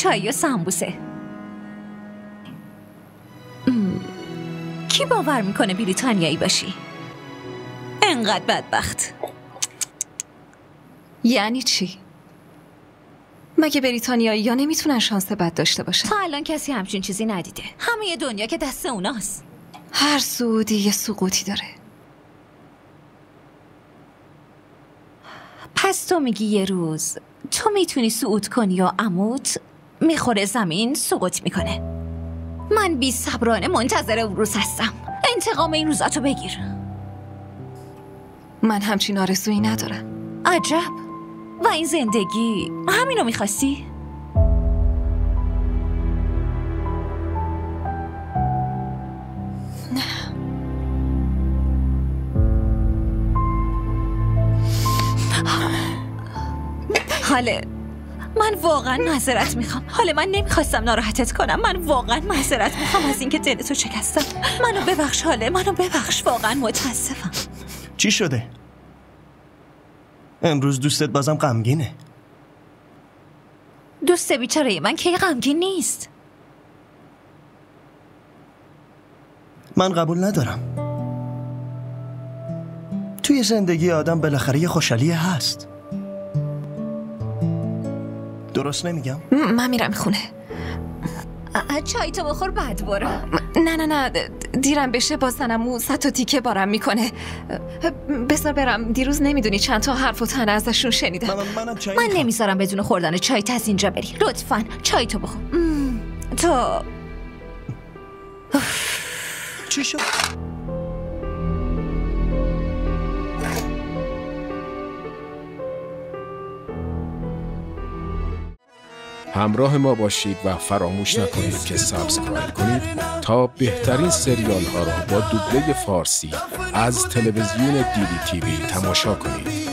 چای و سمبوسه. کی باور میکنه بریتانیایی باشی؟ انقدر بدبخت. یعنی چی؟ مگه بریتانیایی یا نمیتونن شانس بد داشته باشن؟ تا الان کسی همچین چیزی ندیده. همه دنیا که دست اوناست. هر سعودی یه سقوطی داره. پس تو میگی یه روز تو میتونی صعود کنی یا عموت میخوره زمین سقوط میکنه. من بی صبرانه منتظر اون روز هستم. انتقام این روزاتو بگیر. من همچین آرزویی ندارم. عجب. و این زندگی همینو میخواستی؟ حاله من واقعا معذرت میخوام. حالا من نمیخواستم ناراحتت کنم. من واقعا معذرت میخوام از اینکه دلتو شکستم. منو ببخش حاله. منو ببخش. واقعا متاسفم. چی شده؟ امروز دوستت بازم غمگینه. دوست بیچاره من که غمگین نیست. من قبول ندارم. توی زندگی آدم بالاخره یه خوشحالی هست. درست نمیگم؟ من میرم خونه. چای تو بخور بعد برو. نه دیرم بشه با سنمو 100 تا تیکه بارم میکنه. بذار برم. دیروز نمیدونی چند تا حرف و طعنه ازشون شنیدم. من نمیذارم بدون خوردن چای تا از اینجا بری. لطفاً چای تو بخور. تو چی شد؟ همراه ما باشید و فراموش نکنید که سابسکرایب کنید تا بهترین سریال ها را با دوبله فارسی از تلویزیون دیدی تیوی تماشا کنید.